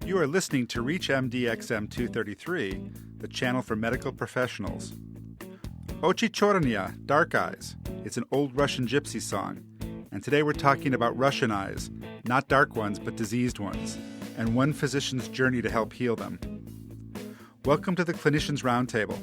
You are listening to ReachMD-XM 233, the channel for medical professionals. Ochi Chornya, Dark Eyes. It's an old Russian gypsy song. And today we're talking about Russian eyes, not dark ones, but diseased ones, and one physician's journey to help heal them. Welcome to the Clinicians Roundtable.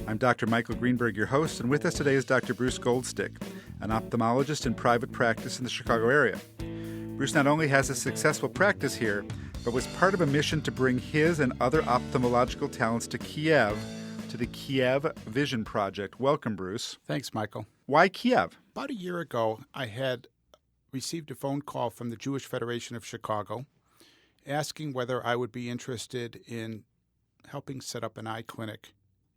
I'm Dr. Michael Greenberg, your host, and with us today is Dr. Bruce Goldstick, an ophthalmologist in private practice in the Chicago area. Bruce not only has a successful practice here, but was part of a mission to bring his and other ophthalmological talents to Kiev, to the Kiev Vision Project. Welcome, Bruce. Thanks, Michael. Why Kiev? About a year ago, I had received a phone call from the Jewish Federation of Chicago asking whether I would be interested in helping set up an eye clinic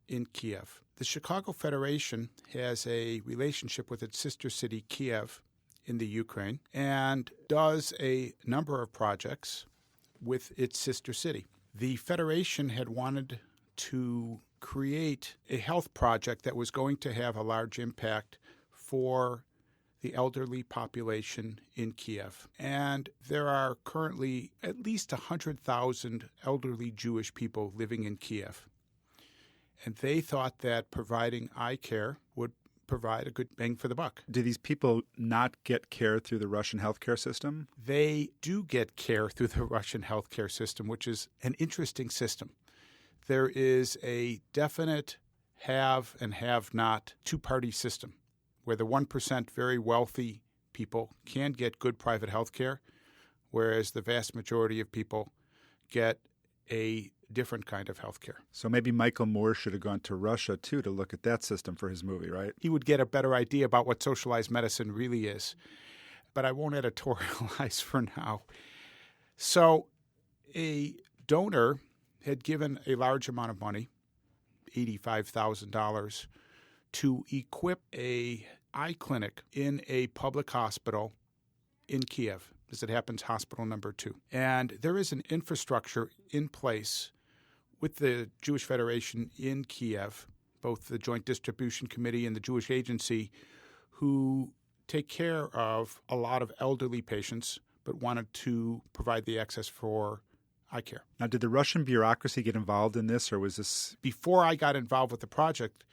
in Kiev. The Chicago Federation has a relationship with its sister city, Kiev, in the Ukraine, and does a number of projects with its sister city. The Federation had wanted to create a health project that was going to have a large impact for the elderly population in Kiev. And there are currently at least 100,000 elderly Jewish people living in Kiev. And they thought that providing eye care would provide a good bang for the buck. Do these people not get care through the Russian healthcare system? They do get care through the Russian healthcare system, which is an interesting system. There is a definite have and have not two-party system where the 1% very wealthy people can get good private health care, whereas the vast majority of people get a different kind of health care. So maybe Michael Moore should have gone to Russia, too, to look at that system for his movie, right? He would get a better idea about what socialized medicine really is. But I won't editorialize for now. So a donor had given a large amount of money, $85,000, to equip a eye clinic in a public hospital in Kiev. As it happens, hospital number 2. And there is an infrastructure in place with the Jewish Federation in Kiev, both the Joint Distribution Committee and the Jewish Agency, who take care of a lot of elderly patients, but wanted to provide the access for eye care. Now, did the Russian bureaucracy get involved in this, or was this... Before I got involved with the project,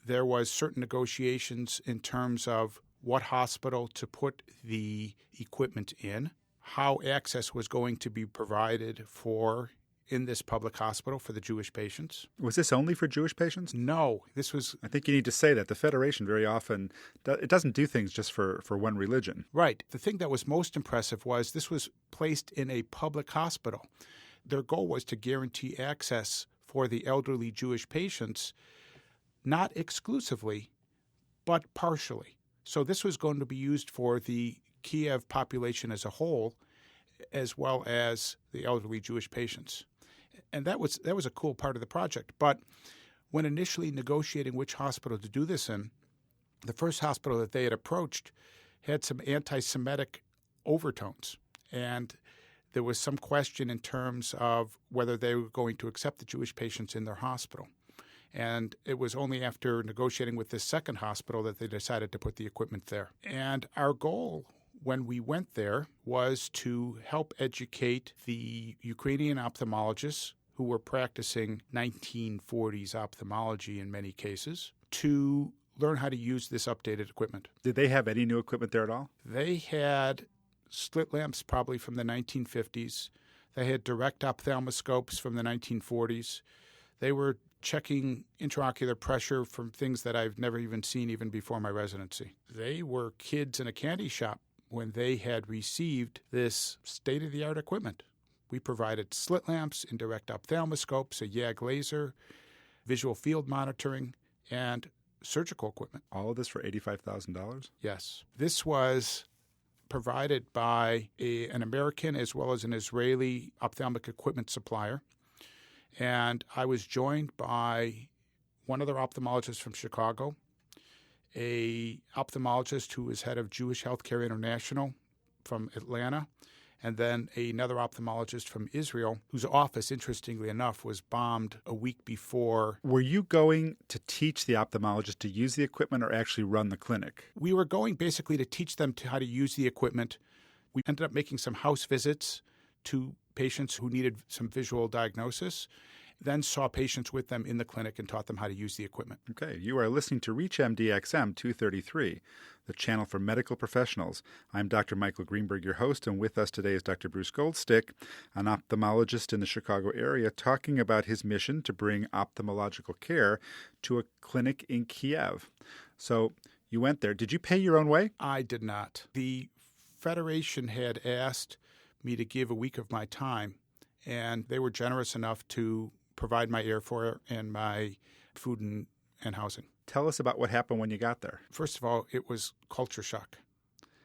there was certain negotiations in terms of what hospital to put the equipment in, how access was going to be provided for in this public hospital for the Jewish patients. Was this only for Jewish patients? No, this was... I think you need to say that. The Federation very often, it doesn't do things just for one religion. Right. The thing that was most impressive was this was placed in a public hospital. Their goal was to guarantee access for the elderly Jewish patients, not exclusively, but partially. So this was going to be used for the Kiev population as a whole, as well as the elderly Jewish patients. And that was a cool part of the project. But when initially negotiating which hospital to do this in, the first hospital that they had approached had some anti-Semitic overtones. And there was some question in terms of whether they were going to accept the Jewish patients in their hospital. And it was only after negotiating with this second hospital that they decided to put the equipment there. And our goal when we went there was to help educate the Ukrainian ophthalmologists who were practicing 1940s ophthalmology in many cases to learn how to use this updated equipment. Did they have any new equipment there at all? They had slit lamps probably from the 1950s. They had direct ophthalmoscopes from the 1940s. They were checking intraocular pressure from things that I've never even seen even before my residency. They were kids in a candy shop when they had received this state-of-the-art equipment. We provided slit lamps, indirect ophthalmoscopes, a YAG laser, visual field monitoring, and surgical equipment. All of this for $85,000? Yes. This was provided by an American as well as an Israeli ophthalmic equipment supplier. And I was joined by one other ophthalmologist from Chicago, a ophthalmologist who is head of Jewish Healthcare International from Atlanta, and then another ophthalmologist from Israel, whose office, interestingly enough, was bombed a week before. Were you going to teach the ophthalmologist to use the equipment or actually run the clinic? We were going basically to teach them how to use the equipment. We ended up making some house visits to patients who needed some visual diagnosis, then saw patients with them in the clinic and taught them how to use the equipment. Okay, you are listening to ReachMD XM 233, the channel for medical professionals. I'm Dr. Michael Greenberg, your host, and with us today is Dr. Bruce Goldstick, an ophthalmologist in the Chicago area, talking about his mission to bring ophthalmological care to a clinic in Kiev. So you went there. Did you pay your own way? I did not. The Federation had asked me to give a week of my time, and they were generous enough to provide my airfare and my food and housing. Tell us about what happened when you got there. First of all, it was culture shock.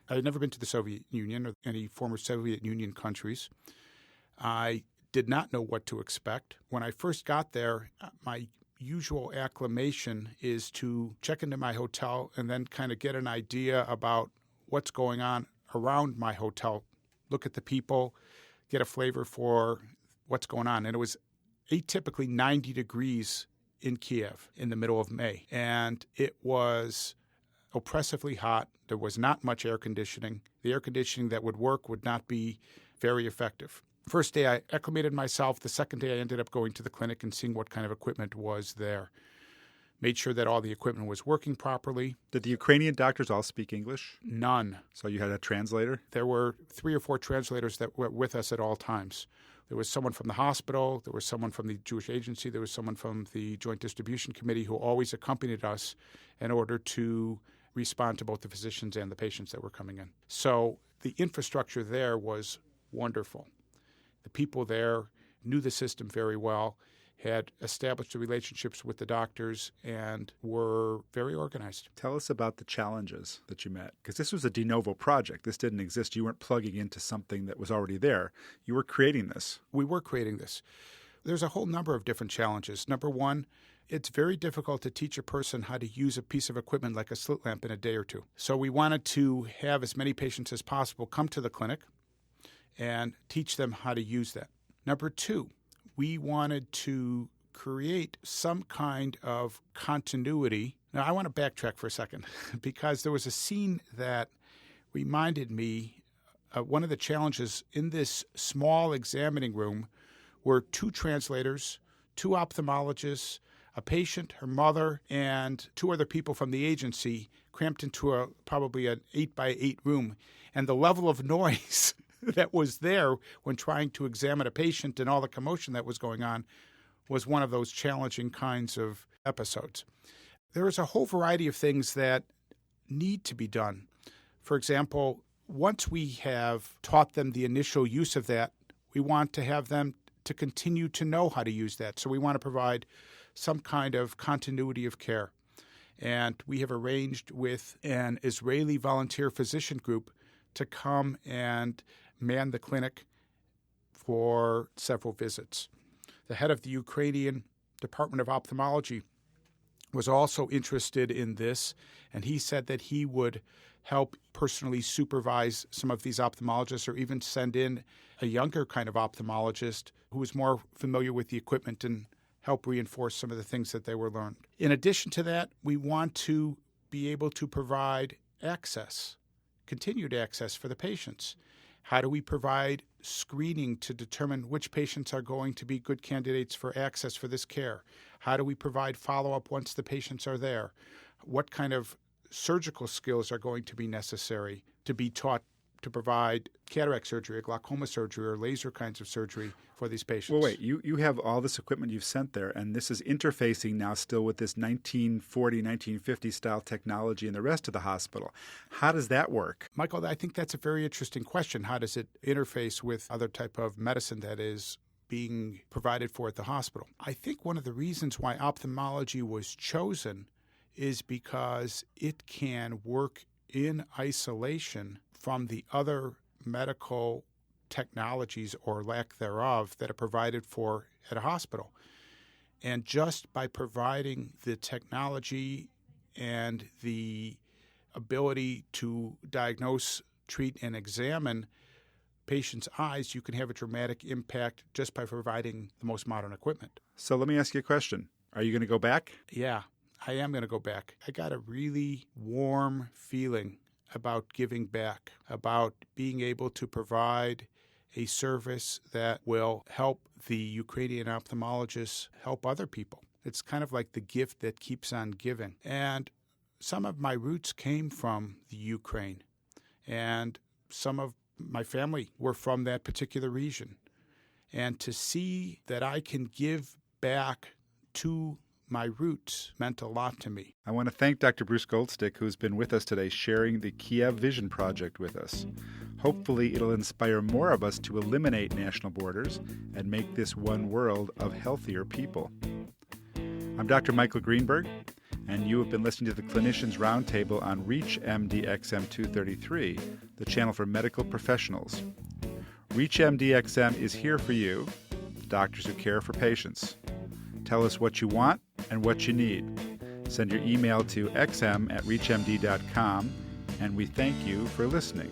I had never been to the Soviet Union or any former Soviet Union countries. I did not know what to expect. When I first got there, my usual acclimation is to check into my hotel and then kind of get an idea about what's going on around my hotel, look at the people, get a flavor for what's going on. And it was atypically 90 degrees in Kiev in the middle of May. And it was oppressively hot. There was not much air conditioning. The air conditioning that would work would not be very effective. First day, I acclimated myself. The second day, I ended up going to the clinic and seeing what kind of equipment was there. Made sure that all the equipment was working properly. Did the Ukrainian doctors all speak English? None. So you had a translator? There were 3 or 4 translators that were with us at all times. There was someone from the hospital, there was someone from the Jewish Agency, there was someone from the Joint Distribution Committee who always accompanied us in order to respond to both the physicians and the patients that were coming in. So the infrastructure there was wonderful. The people there knew the system very well, had established the relationships with the doctors, and were very organized. Tell us about the challenges that you met, because this was a de novo project. This didn't exist. You weren't plugging into something that was already there. You were creating this. We were creating this. There's a whole number of different challenges. Number one, it's very difficult to teach a person how to use a piece of equipment like a slit lamp in a day or two. So we wanted to have as many patients as possible come to the clinic and teach them how to use that. Number two, we wanted to create some kind of continuity. Now, I want to backtrack for a second because there was a scene that reminded me of one of the challenges in this small examining room were 2 translators, 2 ophthalmologists, a patient, her mother, and 2 other people from the agency cramped into probably an 8-by-8 room. And the level of noise that was there when trying to examine a patient and all the commotion that was going on was one of those challenging kinds of episodes. There is a whole variety of things that need to be done. For example, once we have taught them the initial use of that, we want to have them to continue to know how to use that. So we want to provide some kind of continuity of care. And we have arranged with an Israeli volunteer physician group to come and man the clinic for several visits. The head of the Ukrainian Department of Ophthalmology was also interested in this, and he said that he would help personally supervise some of these ophthalmologists or even send in a younger kind of ophthalmologist who was more familiar with the equipment and help reinforce some of the things that they were learned. In addition to that, we want to be able to provide access, continued access for the patients. How do we provide screening to determine which patients are going to be good candidates for access for this care? How do we provide follow-up once the patients are there? What kind of surgical skills are going to be necessary to be taught to provide cataract surgery or glaucoma surgery or laser kinds of surgery for these patients? Well, wait, you have all this equipment you've sent there, and this is interfacing now still with this 1940, 1950 style technology in the rest of the hospital. How does that work? Michael, I think that's a very interesting question. How does it interface with other type of medicine that is being provided for at the hospital? I think one of the reasons why ophthalmology was chosen is because it can work in isolation from the other medical technologies or lack thereof that are provided for at a hospital. And just by providing the technology and the ability to diagnose, treat, and examine patients' eyes, you can have a dramatic impact just by providing the most modern equipment. So let me ask you a question. Are you going to go back? Yeah, I am going to go back. I got a really warm feeling about giving back, about being able to provide a service that will help the Ukrainian ophthalmologists help other people. It's kind of like the gift that keeps on giving. And some of my roots came from the Ukraine, and some of my family were from that particular region. And to see that I can give back to my roots meant a lot to me. I want to thank Dr. Bruce Goldstick, who's been with us today sharing the Kiev Vision Project with us. Hopefully it'll inspire more of us to eliminate national borders and make this one world of healthier people. I'm Dr. Michael Greenberg, and you have been listening to the Clinicians Roundtable on ReachMD-XM233, the channel for medical professionals. ReachMD-XM is here for you, doctors who care for patients. Tell us what you want and what you need. Send your email to xm@reachmd.com, and we thank you for listening.